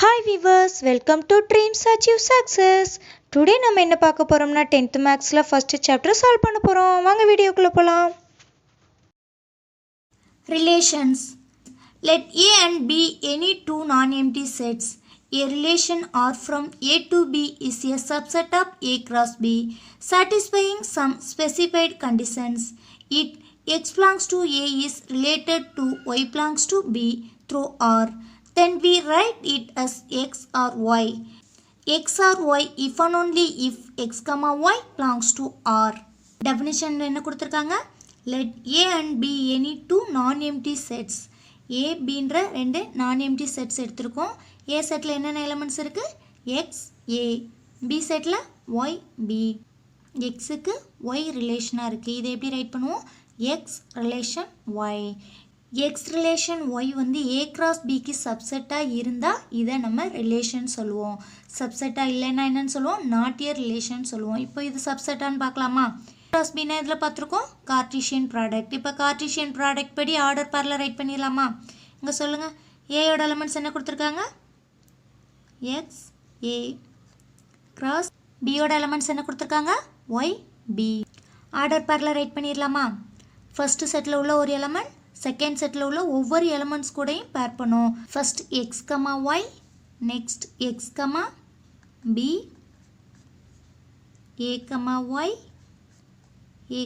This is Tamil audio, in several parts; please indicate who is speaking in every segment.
Speaker 1: Hi viewers, welcome to Dreams Achieve Success. Today நம்ம என்ன பார்க்க போறோம்னா 10th Mathsல first chapter solve பண்ண போறோம். வாங்க வீடியோக்குள்ள போலாம்.
Speaker 2: Relations. Let A and B any two non-empty sets. A relation R from A to B is a subset of A cross B, satisfying some specified conditions. It X belongs to A is related to Y belongs to B through R. Then we write it as X or Y. X or Y if and only if X comma Y belongs to R. Definition என்ன கொடுத்திருக்காங்க? Let A and B any two non-empty sets. A, Bன்ற ரெண்டு non-empty sets எடுத்திருக்கோம். A செட்டில் என்னென்ன எலமெண்ட்ஸ் இருக்குது? X, A. B settle Y, B. Xக்கு Y ரிலேஷனாக இருக்குது. இதை எப்படி ரைட் பண்ணுவோம்? X relation Y. X relation Y வந்து A cross Bக்கு சப்செட்டாக இருந்தால் இதை நம்ம ரிலேஷன் சொல்லுவோம். சப்செட்டாக இல்லைன்னா என்னன்னு சொல்லுவோம்? நாட் ஏ ரிலேஷன் சொல்லுவோம். இப்போ இது சப்செட்டான்னு பார்க்கலாமா? cross B னா இதில் பார்த்துருக்கோம் கார்டீஷியன் ப்ராடக்ட். இப்போ கார்டீஷியன் ப்ராடக்ட் படி ஆர்டர் பேரில் ரைட் பண்ணிடலாமா? இங்கே சொல்லுங்கள், ஏயோட எலமெண்ட்ஸ் என்ன கொடுத்துருக்காங்க? எக்ஸ் ஏ கிராஸ் பியோட எலமெண்ட்ஸ் என்ன கொடுத்துருக்காங்க? Y B. ஆர்டர் பேரில் ரைட் பண்ணிடலாமா? ஃபஸ்ட்டு செட்டில் உள்ள ஒரு எலமெண்ட் செகண்ட் செட்டில் உள்ள ஒவ்வொரு எலமெண்ட்ஸ் கூடயும் பேர் பண்ணும். First x comma y, next x comma B, A comma y, A,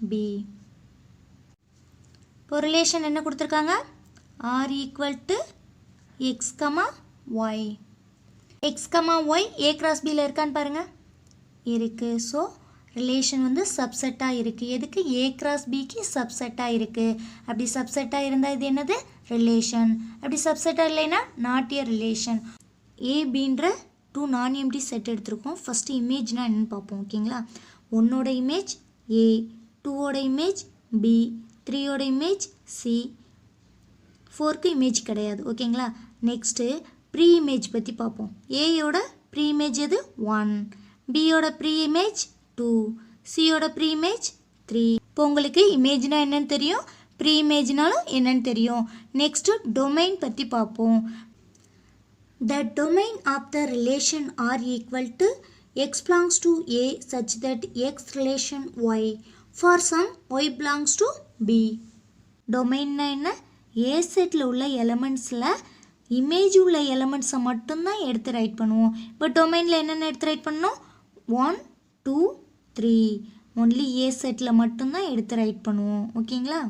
Speaker 2: B. இப்போ ரிலேஷன் என்ன கொடுத்துருக்காங்க? R equal to X, Y. X, Y A cross Bல இருக்கான்னு பாருங்க. இருக்கு. ஸோ ரிலேஷன் வந்து சப்செட்டாக இருக்குது. எதுக்கு? A cross Bக்கு சப்செட்டாக இருக்குது. அப்படி சப்செட்டாக இருந்தால் இது என்னது? ரிலேஷன். அப்படி சப்செட்டாக இல்லைன்னா நாட் ஏ ரிலேஷன். ஏபின்ற டூ நான் எம்டி செட் எடுத்திருக்கோம். ஃபஸ்ட்டு இமேஜ்னால் என்னென்னு பார்ப்போம். ஓகேங்களா? ஒன்னோட இமேஜ் ஏ, டூவோட இமேஜ் பி, த்ரீயோட இமேஜ் சி, ஃபோருக்கு இமேஜ் கிடையாது. ஓகேங்களா? நெக்ஸ்ட்டு ப்ரீ இமேஜ் பற்றி பார்ப்போம். ஏயோட ப்ரீ இமேஜ் எது? 1, பியோட ப்ரீ இமேஜ் 2, சியோட ப்ரீ இமேஜ் 3. இப்போ உங்களுக்கு இமேஜ்னா என்னன்னு தெரியும், ப்ரீ இமேஜ்னாலும் என்னன்னு தெரியும். நெக்ஸ்ட்டு டொமைன் பற்றி பார்ப்போம். The domain of the relation are equal to X belongs to A such that X relation Y for some Y belongs to B. டொமைன்னா என்ன? A செட்டில் உள்ள எலமெண்ட்ஸில் இமேஜ் உள்ள எலமெண்ட்ஸை மட்டும்தான் எடுத்து ரைட் பண்ணுவோம். இப்போ டொமைனில் என்னென்ன எடுத்து ரைட் பண்ணணும்? 1, 2, 3. ஒன்லி A செட்டில் மட்டும்தான் எடுத்து ரைட் பண்ணுவோம். ஓகேங்களா?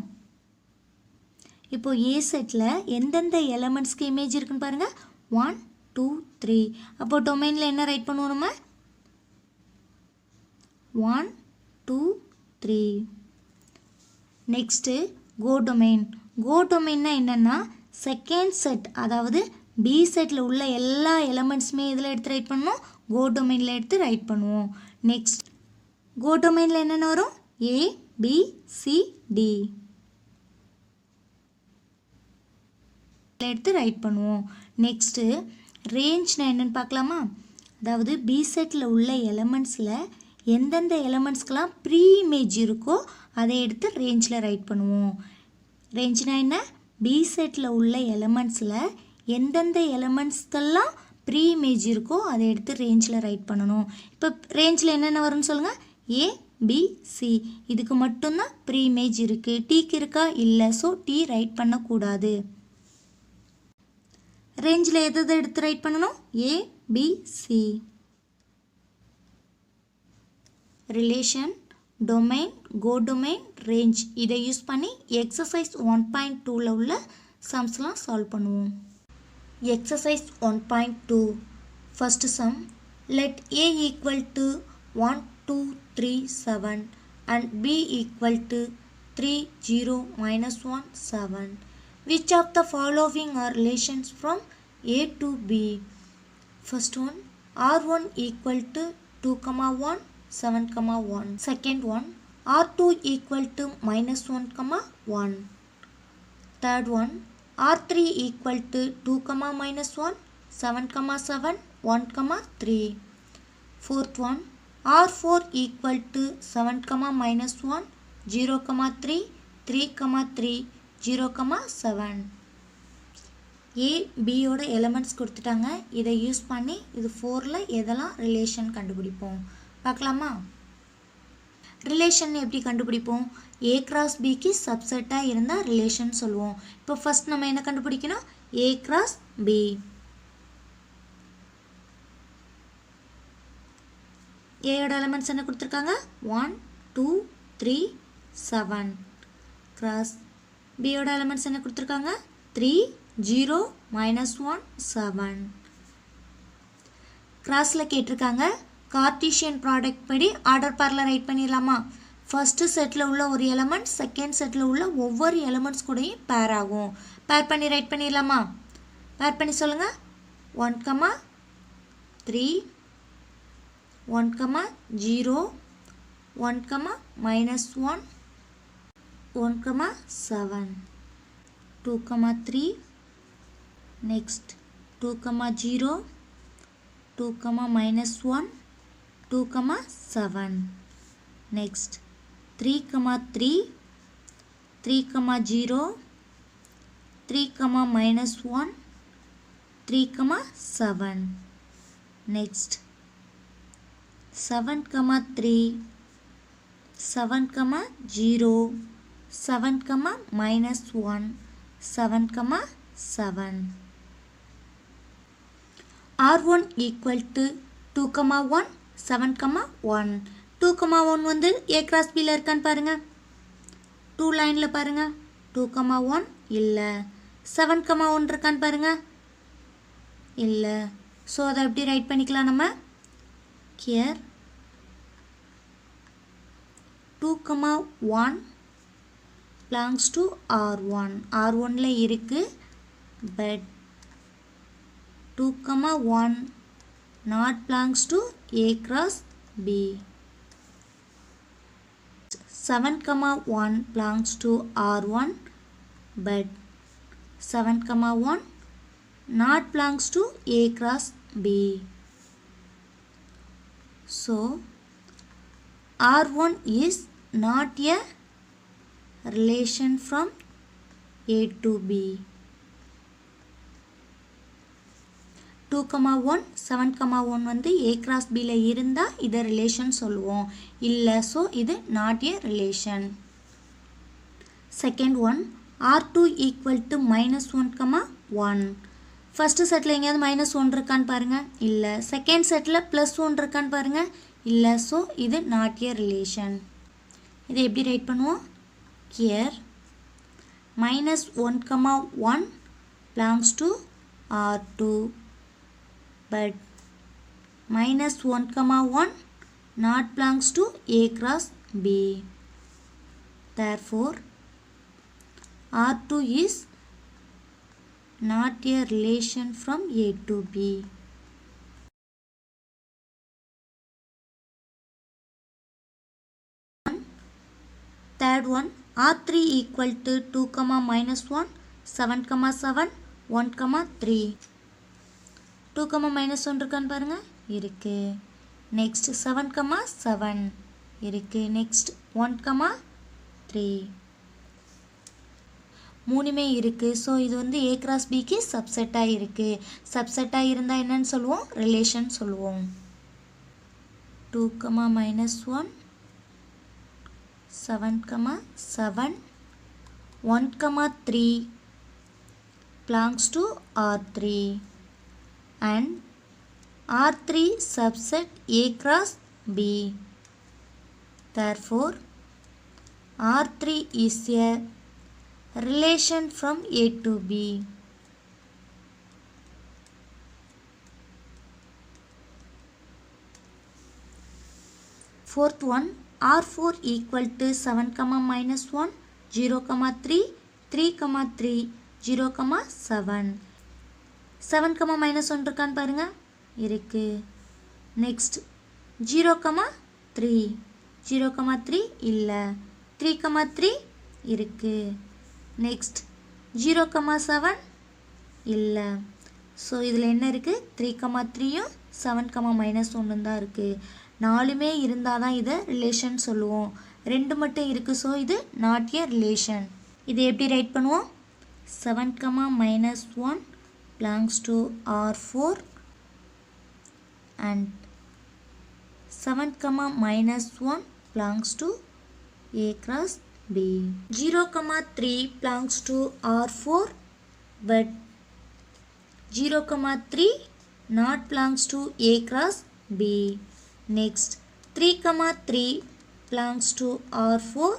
Speaker 2: இப்போது A செட்டில் எந்தெந்த எலமெண்ட்ஸ்க்கு இமேஜ் இருக்குன்னு பாருங்கள். 1, 2, 3. அப்போது டொமைனில் என்ன ரைட் பண்ணுவோம் நம்ம? 1, 2, 3. நெக்ஸ்ட்டு கோ டொமைன். கோ டொமைன்னா என்னென்னா செகண்ட் செட், அதாவது பி செட்டில் உள்ள எல்லா எலமெண்ட்ஸுமே இதில் எடுத்து ரைட் பண்ணணும். கோ டொமைனில் எடுத்து ரைட் பண்ணுவோம். நெக்ஸ்ட் கோ டொமைனில் என்னென்ன வரும்? ஏ, பி, சி, டி எடுத்து ரைட் பண்ணுவோம். நெக்ஸ்ட்டு ரேஞ்ச்னா என்னென்னு பார்க்கலாமா? அதாவது பி செட்டில் உள்ள எலமெண்ட்ஸில் எந்தெந்த எலமெண்ட்ஸ்க்கெலாம் ப்ரீ இமேஜ் இருக்கோ அதை எடுத்து ரேஞ்சில் ரைட் பண்ணுவோம். ரேஞ்ச்னா என்ன? பி செட்டில் உள்ள எலமெண்ட்ஸில் எந்தெந்த எலமெண்ட்ஸ்க்கெல்லாம் ப்ரீ இமேஜ் இருக்கோ அதை எடுத்து ரேஞ்சில் ரைட் பண்ணணும். இப்போ ரேஞ்சில் என்னென்ன வரும்னு சொல்லுங்கள். ஏ, பி, சி. இதுக்கு மட்டும்தான் ப்ரீ இமேஜ் இருக்குது. டீக்கு இருக்கா? இல்லை. ஸோ டி ரைட் பண்ணக்கூடாது. ரேஞ்சில் எதை எடுத்து ரைட் பண்ணணும்? ஏ, பி, சி. ரிலேஷன், டொமைன், கோ டொமைன், ரேஞ்ச் இதை யூஸ் பண்ணி எக்ஸசைஸ் 1.2ல் உள்ள சம்ஸ்லாம் சால்வ் பண்ணுவோம். Exercise 1.2 first some. Let A equal to 1, 2, 3, 7 and B equal to 3, 0, -1, 7. Which of the following are relations from A to B? First one, R1 equal to 2, 1, 7, 1. Second one, R2 equal to -1, 1. Third one, R3 equal to 2, -1, 7, 7, 1, 3. Fourth one, R4 equal to 7, -1, 0, 3, 3, 3, 0, 7. ஏ பியோட எலமெண்ட்ஸ் கொடுத்துட்டாங்க. இதை யூஸ் பண்ணி இது 4ல் எதெல்லாம் ரிலேஷன் கண்டுபிடிப்போம் பார்க்கலாமா? ரிலேஷன் எப்படி கண்டுபிடிப்போம்? ஏ கிராஸ் பிக்கு சப்செட்டாக இருந்தால் ரிலேஷன் சொல்லுவோம். இப்போ ஃபஸ்ட் நம்ம என்ன கண்டுபிடிக்கணும்? A cross B. ஏயோட எலமெண்ட்ஸ் என்ன கொடுத்துருக்காங்க? 1 2 3 7. கிராஸ் பியோட எலமெண்ட்ஸ் என்ன கொடுத்துருக்காங்க? 3 0 -1 7. கிராஸில் கேட்டிருக்காங்க கார்ட்டீசியன் ப்ராடக்ட் படி ஆர்டர் பேரில் ரைட் பண்ணிடலாமா? ஃபஸ்ட்டு செட்டில் உள்ள ஒரு எலமெண்ட் செகண்ட் செட்டில் உள்ள ஒவ்வொரு எலமெண்ட்ஸ் கூடயும் பேர் ஆகும். பேர் பண்ணி ரைட் பண்ணிடலாமா? பேர் பண்ணி சொல்லுங்கள். 1, 3 1, 0 1, -1 1, 7 2, 3 next 2, 0 2, -1 2, 7 next 3, 3 3, 0 3, -1 3, 7 next 7, 3 7, 0 7, -1 7, 7. R1 equal to 2, 1 7, 1. 2, 1 வந்து A cross Bல இருக்கான்னு பாருங்க. 2 லைனில் பாருங்க. 2, 1 இல்லை. 7, 1 இருக்கான்னு பாருங்க. இல்லை. ஸோ அதை எப்படி ரைட் பண்ணிக்கலாம் நம்ம? Here 2, 1 belongs to R1. R1ல இருக்கு. But 2, 1 not belongs to A cross B. 7, 1 belongs to R1. But 7, 1 not belongs to A cross B. So R1 is not a relation from A to B. 2, 1 7, 1 வந்து A cross Bல இருந்தால் இதை ரிலேஷன் சொல்லுவோம். இல்லை, ஸோ இது not a relation. Second one R2 equal to -1, 1. First settle எங்கேயாவது -1 இருக்கான்னு பாருங்கள். இல்லை. செகண்ட் செட்டில் +1 இருக்கான்னு பாருங்கள். இல்லை, ஸோ இது நாட் ஏ ரிலேஷன். இதை எப்படி ரைட் பண்ணுவோம்? Here -1, 1 belongs to R2. But -1, 1 not belongs to A cross B. Therefore R2 is not a relation from A to B. Third one R3 equal to 2, -1 7, 7 1, 3. 2, -1 இருக்கான்னு பாருங்க. இருக்கு. நெக்ஸ்ட் 7, 7 இருக்கு. நெக்ஸ்ட் 1, 3 மூணுமே இருக்கு. ஸோ இது வந்து A cross Bக்கு சப்செட்டாக இருக்கு. சப்செட்டாக இருந்தால் என்னன்னு சொல்லுவோம்? ரிலேஷன் சொல்லுவோம். 2, -1 7, 7 1, 3 belongs to R3 and R3 subset A cross B. Therefore R3 is a relation from A to B. Fourth one R4 equal to 7, -1 0, 3 3, 3 0, 7. 7, -1 இருக்கான்னு பாருங்க. இருக்கு. நெக்ஸ்ட் 0, 3 0, 3 இல்லை. 3, 3 இருக்கு. நெக்ஸ்ட் 0, 7 இல்லை. ஸோ இதில் என்ன இருக்குது? 3, 3யும் 7, -1 தான் இருக்குது. நாலுமே இருந்தால் தான் இதை ரிலேஷன் சொல்லுவோம். 2 மட்டும் இருக்குது. ஸோ இது நாட் ஏ ரிலேஷன். இதை எப்படி ரைட் பண்ணுவோம்? 7, -1 belongs to R4 and 7 comma minus 1 belongs to A cross B. 0 comma 3 belongs to R4 but 0 comma 3 not belongs to A cross B. Next 3 comma 3 belongs to R4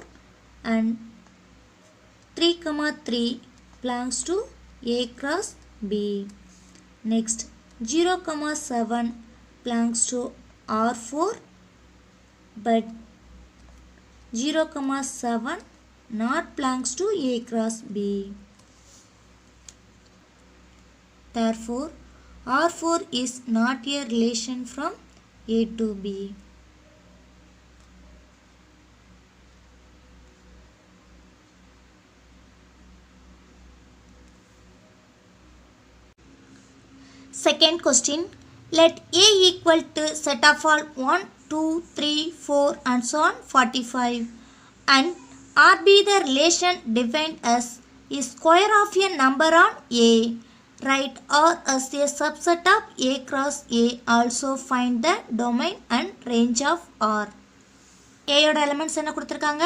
Speaker 2: and 3 comma 3 belongs to A cross B. Next 0 comma 7 belongs to R4 but 0 comma 7 not belongs to A cross B. Therefore R4 is not a relation from A to B. Second question, let A equal to set of all 1, 2, 3, 4 and so on 45 and R be the relation defined as a square of a number on A. Write R as a subset of A cross A. Also find the domain and range of R. A யோட elements என்ன கொடுத்திருக்காங்க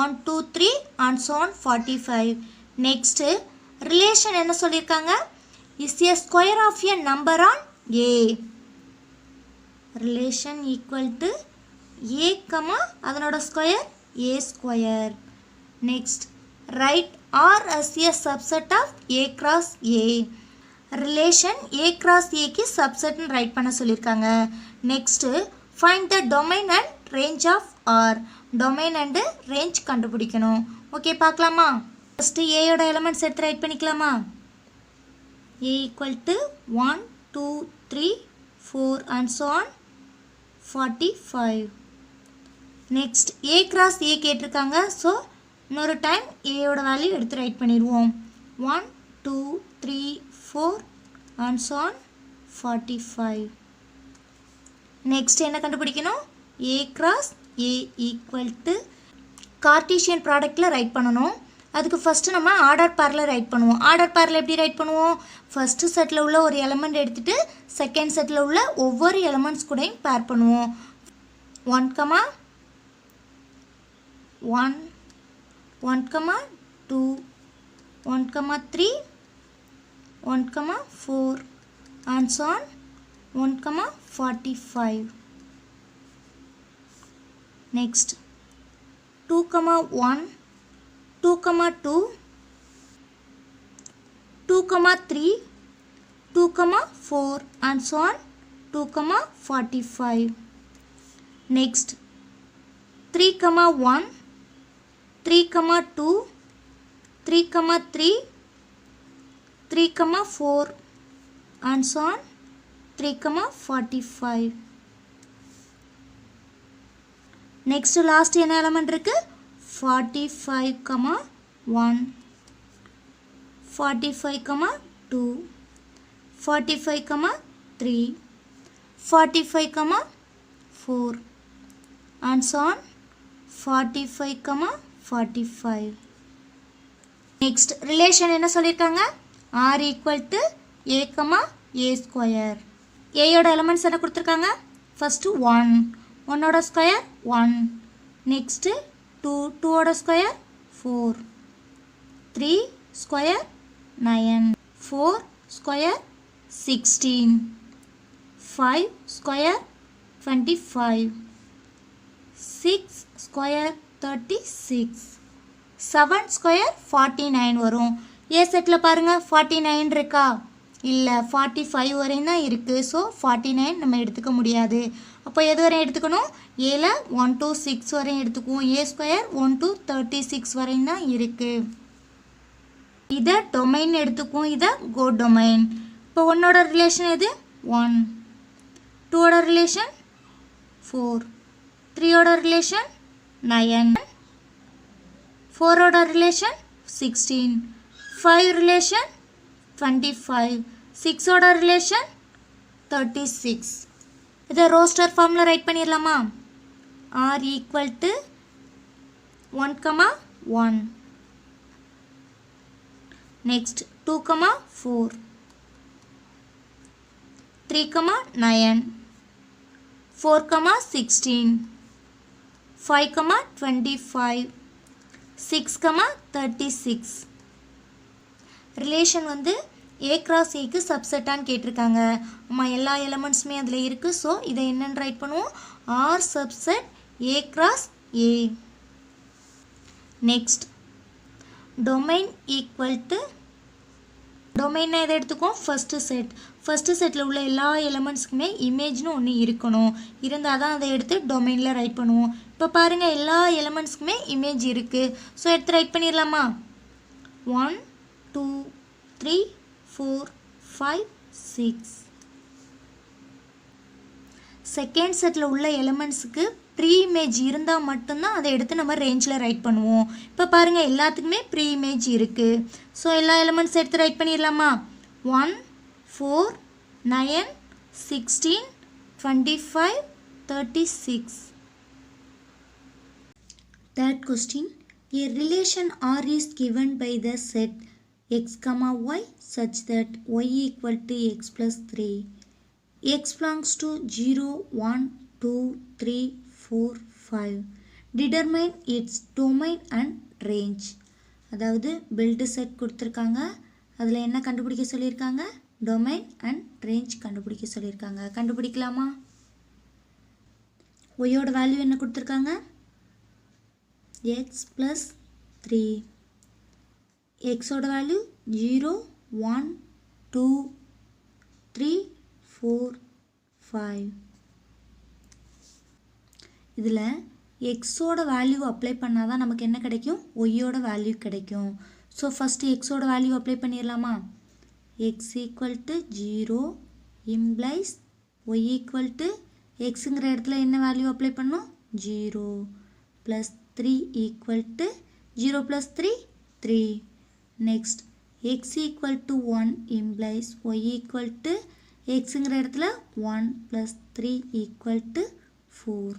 Speaker 2: 1, 2, 3 and so on 45. Next relation என்ன சொல்லியிருக்காங்க is a square of a number on A. Relation equal to A comma அதனோட square A square. Next write R as a subset of A cross A. Relation A cross A க்கு subset write பண்ண சொல்லியிருக்காங்க. Next find the domain and range of R. Domain and range கண்டுபிடிக்கணும். ஓகே பார்க்கலாமா? First A யோட elements எடுத்து write பண்ணிக்கலாமா? A equal to 1, 2, 3, 4 and so on 45. Next A cross A கேட்டிருக்காங்க. ஸோ இன்னொரு டைம் A யோட வேல்யூ எடுத்து ரைட் பண்ணிடுவோம் 1, 2, 3, 4 and so on 45. Next என்ன கண்டுபிடிக்கணும் A cross A equal to cartesian ப்ராடக்டில் ரைட் பண்ணணும். அதுக்கு ஃபஸ்ட்டு நம்ம ஆர்டர் பேரில் ரைட் பண்ணுவோம். ஆர்டர் பேரில் எப்படி ரைட் பண்ணுவோம் ஃபஸ்ட்டு செட்டில் உள்ள ஒரு எலமெண்ட் எடுத்துகிட்டு செகண்ட் செட்டில் உள்ள ஒவ்வொரு எலமெண்ட்ஸ் கூடயும் பேர் பண்ணுவோம் 1 comma 1 1 comma 2 1 comma 3 1 comma 4 and so on 1 comma 45. Next 2 comma 1 2 comma 2 2 comma 3 2 comma 4 and so on 2 comma 45. Next 3 comma 1 3 comma 2 3 comma 3 3 comma 4 and so on 3 comma 45. Next last என்ன element இருக்கு 45 comma 1 45 comma 2 45 comma 3 45 comma 4 and so on 45 comma 45. Next relation என்ன சொல்லியிருக்காங்க R equal to A comma A square. A யோட elements என்ன கொடுத்துருக்காங்க first 1 1 ஓட square 1 next 2 2 ஓட square 4 3 square 9 4 square 16 5 square 25 6 square 36 7 square 49 வரும். ஏ செட்டில் பாருங்கள் 49 இருக்கா இல்லை 45 வரையும் தான் இருக்குது. ஸோ 49 நம்ம எடுத்துக்க முடியாது. அப்போ எது வரையும் எடுத்துக்கணும் ஏல 1 to 6 வரையும் எடுத்துக்குவோம். ஏ ஸ்கொயர் 1 to 36 வரையும் தான் இருக்குது. இதை டொமைன் எடுத்துக்குவோம். இதை கோ டொமைன். இப்போ 1ஓட ரிலேஷன் எது 1 2ஓட ரிலேஷன் 4 3ஓட ரிலேஷன் 9 4ஓட ரிலேஷன் 16 5 ரிலேஷன் 25 6ஓட ரிலேஷன் 36. இதை ரோஸ்டர் ஃபார்மில் ரைட் பண்ணிடலாமா R equal to 1 comma 1 next 2 comma 4 3, 9, 4, 16, 5, 25, 6, 36. Relation வந்து A cross Aக்கு சப்செட்டான்னு கேட்டிருக்காங்க. நம்ம எல்லா எலமெண்ட்ஸுமே அதில் இருக்குது. ஸோ இதை என்னென்னு ரைட் பண்ணுவோம்? R subset A cross A. Next domain equal to டொமைன்னா எதை எடுத்துக்கோம்? ஃபஸ்ட்டு செட்டில் உள்ள எல்லா எலமெண்ட்ஸுக்குமே இமேஜ்னு ஒன்று இருக்கணும். இருந்தால் தான் அதை எடுத்து டொமைனில் ரைட் பண்ணுவோம். இப்போ பாருங்கள், எல்லா எலமெண்ட்ஸுக்குமே இமேஜ் இருக்குது. ஸோ எடுத்து ரைட் பண்ணிடலாமா? 1, 2, 3, 4, 5, 6. செகண்ட் செட்டில் உள்ள எலமெண்ட்ஸுக்கு ப்ரீ இமேஜ் இருந்தால் மட்டும்தான் அதை எடுத்து நம்ம ரேஞ்சில் ரைட் பண்ணுவோம். இப்போ பாருங்கள், எல்லாத்துக்குமே ப்ரீ இமேஜ் இருக்குது. ஸோ எல்லா எலமெண்ட்ஸ் எடுத்து ரைட் பண்ணிடலாமா? 1, 4, 9, 16, 25, 36. Third question. A relation R is given by the set x, y such that y equal to x plus 3. X belongs to 0, 1, 2, 3, 4, 5. Determine its domain and range. அதாவது பில்டு செட் கொடுத்துருக்காங்க. அதில் என்ன கண்டுபிடிக்க சொல்லியிருக்காங்க? டொமைன் அண்ட் ரேஞ்ச் கண்டுபிடிக்க சொல்லியிருக்காங்க. கண்டுபிடிக்கலாமா? ஒய்யோட வேல்யூ என்ன கொடுத்துருக்காங்க? x plus 3. எக்ஸோட வேல்யூ 0, 1, 2, 3, 4, 5. இதில் எக்ஸோட வேல்யூ அப்ளை பண்ணால் தான் நமக்கு என்ன கிடைக்கும்? ஒய்யோட வேல்யூ கிடைக்கும். ஸோ ஃபஸ்ட்டு எக்ஸோட வேல்யூ அப்ளை பண்ணிடலாமா? X equal to 0 implies Y equal to எக்ஸுங்கிற இடத்துல என்ன வேல்யூ அப்ளை பண்ணோம்? 0 plus 3 equal to 0 plus 3 3. Next X equal to 1 implies Y equal to எக்ஸுங்கிற இடத்துல 1 plus 3 equal to 4.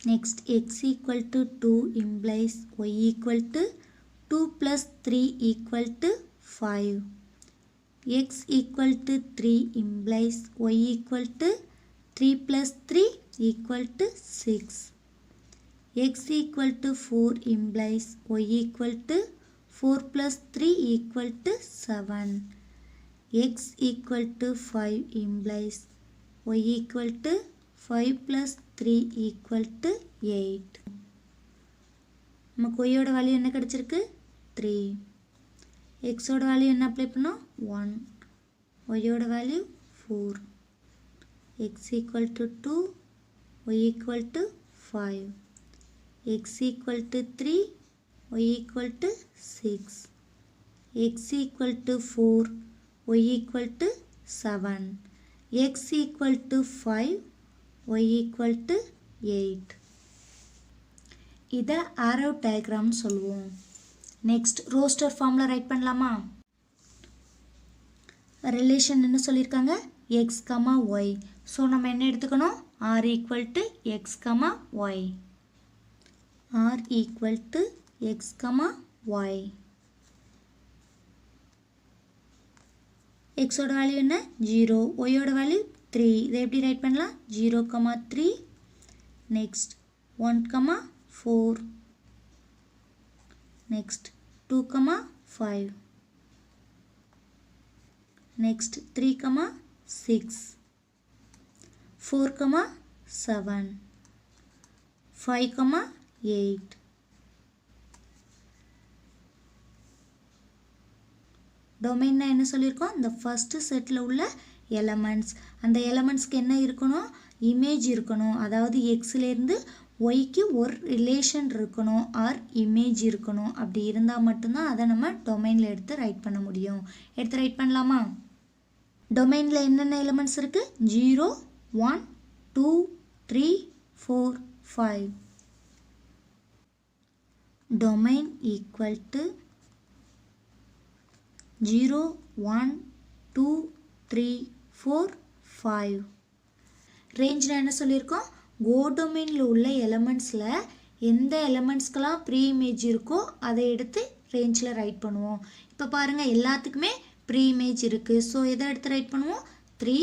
Speaker 2: Next x equal to 2 implies y equal to 2 plus 3 equal to 5. X equal to 3 implies y equal to 3 plus 3 equal to 6. X equal to 4 implies y equal to 4 plus 3 equal to 7. X equal to 5 implies y equal to 5 plus 3 equal to 8. நமக்கு ஒய்யோட வேல்யூ என்ன கிடச்சிருக்கு? 3. எக்ஸோட வேல்யூ என்ன அப்ளை பண்ணோம்? 1. ஒய்யோட value 4. X equal to 2, y equal to 5. X equal to 3, y equal to 6. X equal to 4, y equal to 7. X equal to 5, y equal to 8. இதை arrow diagram சொல்லுவோம். நெக்ஸ்ட் ரோஸ்டர் ஃபார்மில் ரைட் பண்ணலாமா? ரிலேஷன் என்ன சொல்லியிருக்காங்க? x, y. ஸோ நம்ம என்ன எடுத்துக்கணும்? r equal to x, y. r equal to x, y. எக்ஸோட வேல்யூ என்ன? 0. ஒய்யோட வேல்யூ 3. இதை எப்படி ரைட் பண்ணலாம்? 0, 3. நெக்ஸ்ட் 1, 4. நெக்ஸ்ட் 2, 5. நெக்ஸ்ட் 3, 6. 4, 7. 5, 8. டொமைன்னா என்ன சொல்லியிருக்கோம்? இந்த ஃபஸ்ட்டு செட்டில் உள்ள எலமெண்ட்ஸ். அந்த எலமெண்ட்ஸ்க்கு என்ன இருக்கணும்? இமேஜ் இருக்கணும். அதாவது எக்ஸ்லேருந்து ஒய்க்கு ஒரு ரிலேஷன் இருக்கணும் ஆர் இமேஜ் இருக்கணும். அப்படி இருந்தால் மட்டும்தான் அதை நம்ம டொமைனில் எடுத்து ரைட் பண்ண முடியும். எடுத்து ரைட் பண்ணலாமா? டொமைனில் என்னென்ன எலமெண்ட்ஸ் இருக்குது? 0, 1, 2, 3, 4, 5. Domain equal to 0, 1, 2, 3, 4, 5. ரேஞ்சில் என்ன சொல்லியிருக்கோம்? கோடொமைனில் உள்ள எலமெண்ட்ஸில் எந்த எலமெண்ட்ஸ்க்கெல்லாம் ப்ரீ இமேஜ் இருக்கோ அதை எடுத்து ரேஞ்சில் ரைட் பண்ணுவோம். இப்போ பாருங்கள், எல்லாத்துக்குமே ப்ரீ இமேஜ் இருக்குது. ஸோ எதை எடுத்து ரைட் பண்ணுவோம்? 3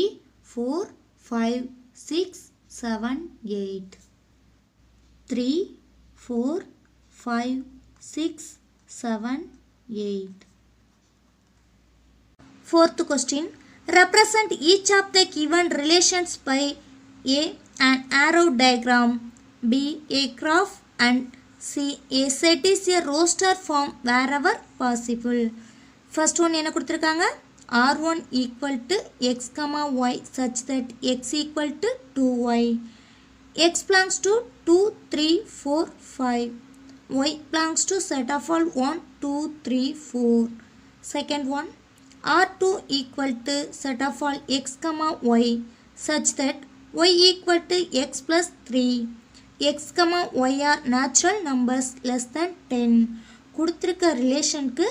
Speaker 2: 4 5 6 7 8 3 4 5 6 7 8 Fourth question. Represent each of the given relations by A. An arrow diagram, B. A graph, and C. A set is a roster form wherever possible. First one என்ன கொடுத்திருக்காங்க? R1 equal to x, y such that x equal to 2y. X belongs to 2, 3, 4, 5. Y belongs to set of all 1, 2, 3, 4. Second one. R2 equal to set of all x, y such that y equal to x plus 3. x, y are natural numbers less than 10. கொடுத்திருக்க ரிலேஷனுக்கு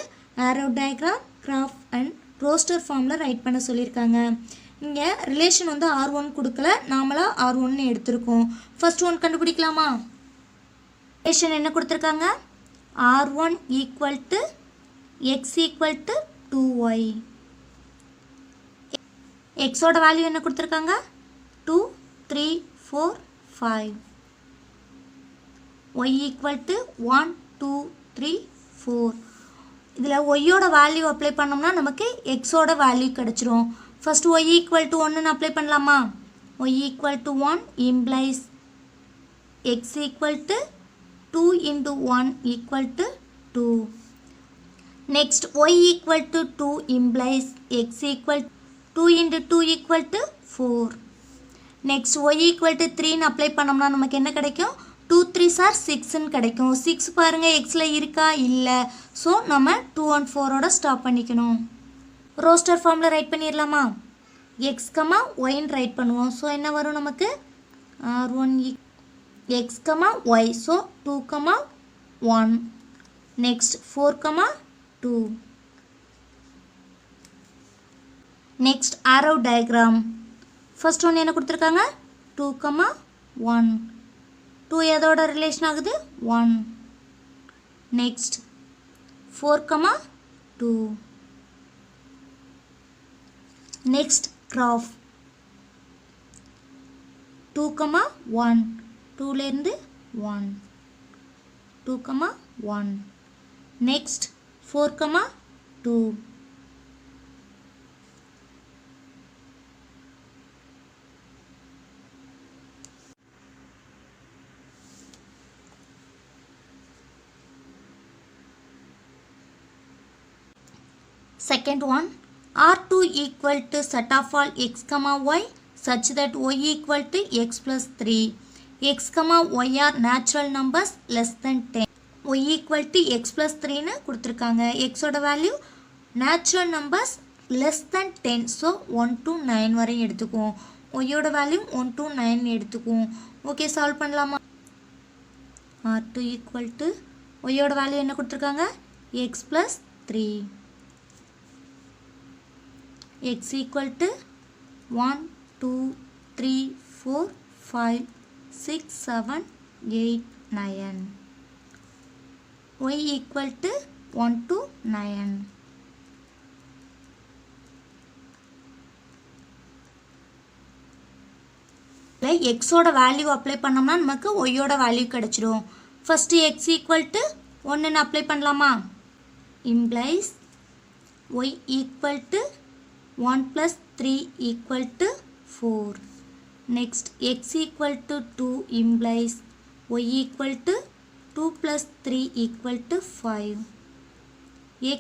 Speaker 2: arrow diagram, graph and roster formல ரைட் பண்ண சொல்லியிருக்காங்க. இங்கே ரிலேஷன் வந்து R1 கொடுக்கல, நாமளாக R1 எடுத்திருக்கோம். First one கண்டுபிடிக்கலாமா? ரிலேஷன் என்ன கொடுத்துருக்காங்க? R1 equal to x equal to 2y. எக்ஸோட வேல்யூ என்ன கொடுத்துருக்காங்க? 2, 3, 4, 5. y equal to 1, 2, 3, 4. இதில் ஒய்யோட வேல்யூ அப்ளை பண்ணோம்னா நமக்கு எக்ஸோட வேல்யூ கிடச்சிரும். First y equal to 1 apply பண்ணலாமா? y equal to 1 implies x equal to 2 into 1 equal to 2. Next y equal to 2 implies x equal to 2 into 2 equal to 4. Next y equal to 3 apply பண்ணோம்னா நமக்கு என்ன கிடைக்கும்? 2 3s are 6 ன்னு கிடைக்கும். 6 பாருங்க xல இருக்கா? இல்ல. ஸோ நம்ம 2 and 4 ஓட ஸ்டாப் பண்ணிக்கணும். ரோஸ்டர் ஃபார்மில் ரைட் பண்ணிடலாமா? x, y ன்னு ரைட் பண்ணுவோம். ஸோ என்ன வரும் நமக்கு? R1 x, y. So 2, 1. Next 4, 2. Next arrow diagram. First one என்ன கொடுத்திருக்காங்க? 2, 1. 2 எதோட ரிலேஷன் ஆகுது? 1. Next 4, 2. Next graph. 2, 1. 2ல இருந்து 1. 2, 1. Next 4, 2. Second one, R2 equal to set of all x, y such that y equal to x plus 3. x, y are natural numbers less than 10. y equal to x plus 3 னு கொடுத்திருக்காங்க. x ஓட value natural numbers less than 10. So 1 to 9 வரை எடுத்துக்குவோம். y ஓட வேல்யூ 1 to 9 எடுத்துக்குவோம். ஓகே, சால்வ் பண்ணலாமா? R2 equal to y ஓட வேல்யூ என்ன கொடுத்திருக்காங்க? x plus 3. x equal to 1, 2, 3, 4, 5, 6, 7, 8, 9. y equal to 1 to 9. x ஓட வேல்யூ அப்ளை பண்ணோம்னா நமக்கு y ஓட வேல்யூ கிடைச்சிரும். ஃபர்ஸ்ட் x equal to 1 ன்னு அப்ளை பண்ணலாமா? implies y equal to 1 plus 3 equal to 4. Next x equal to 2 implies y equal to 2 plus 3 equal to 5.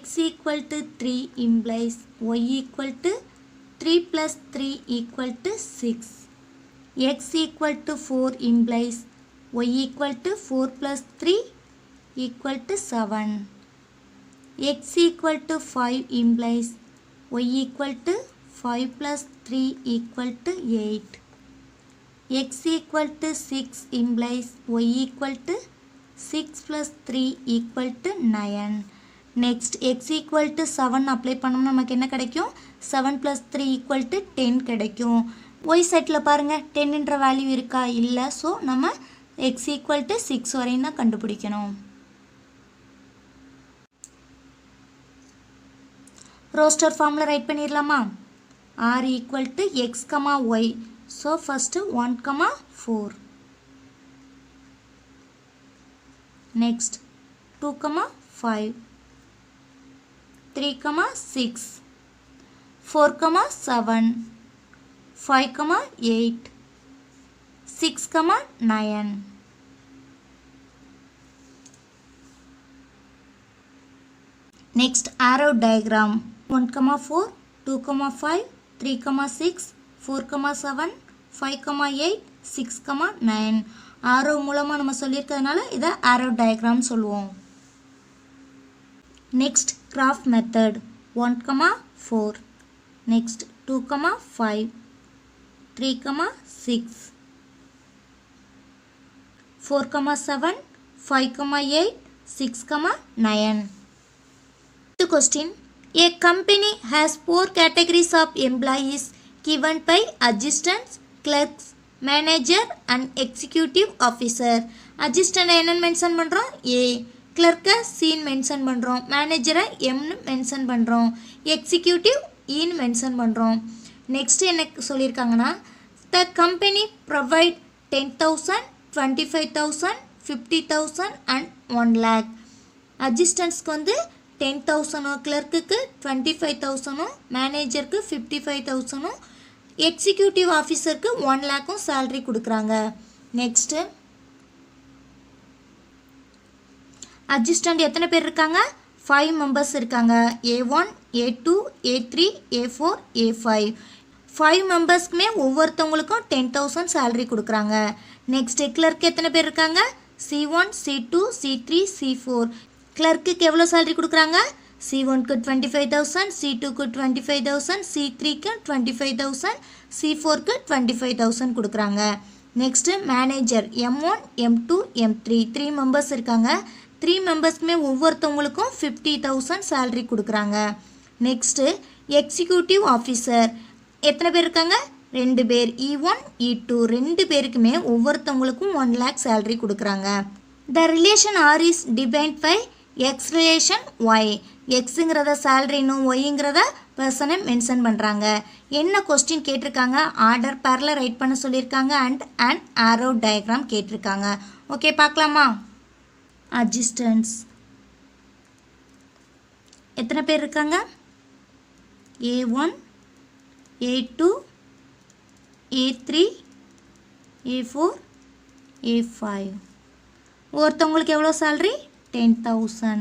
Speaker 2: x equal to 3 implies y equal to 3 plus 3 equal to 6. x equal to 4 implies y equal to 4 plus 3 equal to 7. x equal to 5 implies y equal to 5 plus 3 equal to 8. x equal to 6 implies y equal to 6 plus 3 equal to 9. Next x equal to 7 apply பண்ணோம்னா நமக்கு என்ன கிடைக்கும்? 7 plus 3 equal to 10 கிடைக்கும். y சைடில் பாருங்க 10 என்ற வேல்யூ இருக்கா? இல்லை. ஸோ நம்ம x equal to 6 வரையும் தான் கண்டுபிடிக்கணும். ரோஸ்டர் ஃபார்மில் ரைட் பண்ணிடலாமா? r equal to x comma y. So first 1 comma 4. Next 2 comma 5. 3 comma 6. 4 comma 7. 5 comma 8. 6 comma 9. Next arrow diagram 1 comma 4, 2 comma 5, 3 comma 6, 4 comma 7, 5 comma 8, 6 comma 9. arrow மூலமா நம்ம சொல்லியிருக்கிறதுனால இதை arrow diagram சொல்லுவோம். Next graph method 1 comma 4. Next 2 comma 5, 3 comma 6, 4 comma 7, 5 comma 8, 6 comma 9. Question. A company has 4 categories of employees given by assistants, clerks, manager and executive officer. Assistant என்ன மென்ஷன் பண்ணுறோம் A, clerk C மென்ஷன் பண்ணுறோம், மேனேஜரை M மென்ஷன் பண்ணுறோம், எக்ஸிக்யூட்டிவ் E மென்ஷன் பண்ணுறோம். நெக்ஸ்ட் என்ன சொல்லியிருக்காங்கன்னா the company provide 10,000, 25,000, 50,000 and 1 lakh. அசிஸ்டன்ஸ்க்கு வந்து 10,000 கிளர்க்குக்கு 25,000 மேனேஜருக்கு 55,000 எக்ஸிக்யூட்டிவ் ஆஃபீஸருக்கு 1 லேக்கும் சேலரி கொடுக்குறாங்க. நெக்ஸ்ட்டு அசிஸ்டண்ட் எத்தனை பேர் இருக்காங்க 5 மெம்பர்ஸ் இருக்காங்க. A1, A2, A3, A4, A5. 5 மெம்பர்ஸ்க்குமே ஒவ்வொருத்தவங்களுக்கும் 10,000 சேலரி கொடுக்குறாங்க. நெக்ஸ்ட் கிளர்க்கு எத்தனை பேர் இருக்காங்க C1, C2, C3, C4. கிளர்க்குக்கு எவ்வளோ சேலரி கொடுக்குறாங்க C1க்கு 25,000, C2க்கு 25,000, C3க்கு 25,000, C4க்கு 25,000 கொடுக்குறாங்க. Next manager M1, M2, M3 3 members இருக்காங்க. 3 மெம்பர்ஸ்க்குமே ஒவ்வொருத்தவங்களுக்கும் 50,000 சேலரி கொடுக்குறாங்க. நெக்ஸ்ட்டு எக்ஸிக்யூட்டிவ் ஆஃபீஸர் எத்தனை பேர் இருக்காங்க 2 பேர் E1, E2 2 பேருக்குமே ஒவ்வொருத்தவங்களுக்கும் 1 lakh சேலரி கொடுக்குறாங்க. The relation R is defined by X relation Y. Xங்கிறத சேலரினும் ஒய்ங்கிறத பர்சனை மென்ஷன் பண்ணுறாங்க. என்ன கொஸ்டின் கேட்டிருக்காங்க ஆர்டர் பேரில் ரைட் பண்ண சொல்லியிருக்காங்க அண்ட் ஆரோ டயக்ராம் கேட்டிருக்காங்க. ஓகே பார்க்கலாமா. அசிஸ்டன்ஸ் எத்தனை பேர் இருக்காங்க A1, A2, A3, A4, A5. ஒருத்தவங்களுக்கு எவ்வளோ சேலரி 10,000.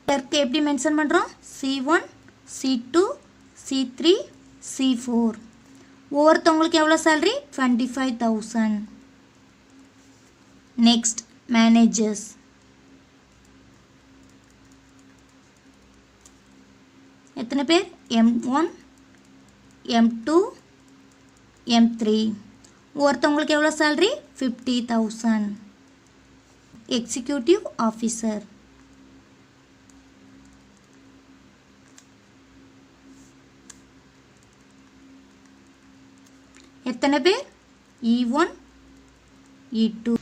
Speaker 2: கிளர்க்கு எப்படி மென்ஷன் பண்ணுறோம் C1, C2, C3, C4. ஒவ்வொருத்தவங்களுக்கு எவ்வளோ சேலரி 25,000. நெக்ஸ்ட் மேனேஜர்ஸ் எத்தனை பேர் M1, M2, M3. ஒருத்தவங்களுக்கு எவ்வளோ சேலரி 50,000. எக்ஸிக்யூட்டிவ் ஆஃபீஸர் எத்தனை பேர் E1, E2.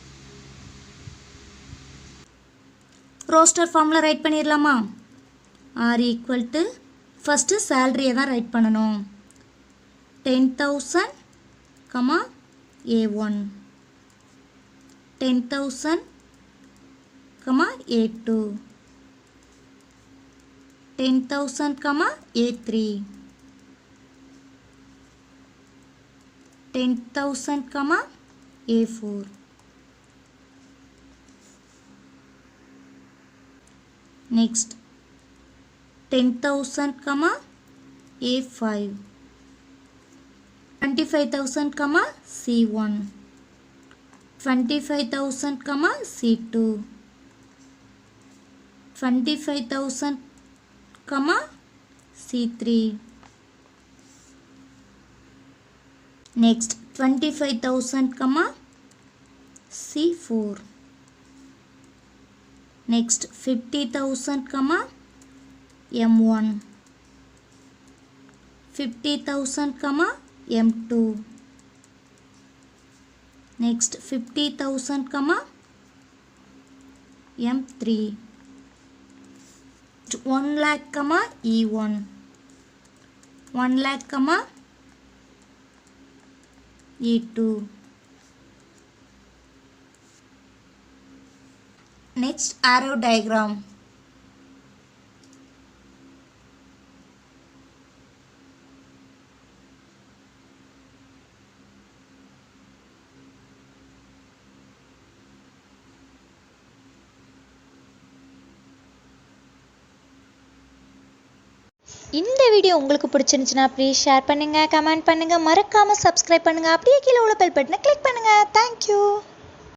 Speaker 2: ரோஸ்டர் ஃபார்மில் ரைட் பண்ணிடலாமா. R ஈக்குவல் டு ஃபஸ்ட்டு சேலரியை தான் ரைட் பண்ணணும். 10,000, A1, 10,000, A2, 10,000, A3, 10,000, A4. Next 10,000, A5, 25,000, C1, 25,000, C2, 25,000, C3. Next 25,000, C4. Next 50,000, M1, 50,000, M2. Next 50,000, M3. 1 lakh, E1. 1 lakh comma E2. Next arrow diagram.
Speaker 1: இந்த வீடியோ உங்களுக்கு பிடிச்சிருந்துச்சுன்னா ப்ளீஸ் ஷேர் பண்ணுங்கள், கமெண்ட் பண்ணுங்கள், மறக்காமல் சப்ஸ்கிரைப் பண்ணுங்கள். அப்படியே கீழே உள்ள பெல் பட்டனை கிளிக் பண்ணுங்கள். தேங்க்யூ.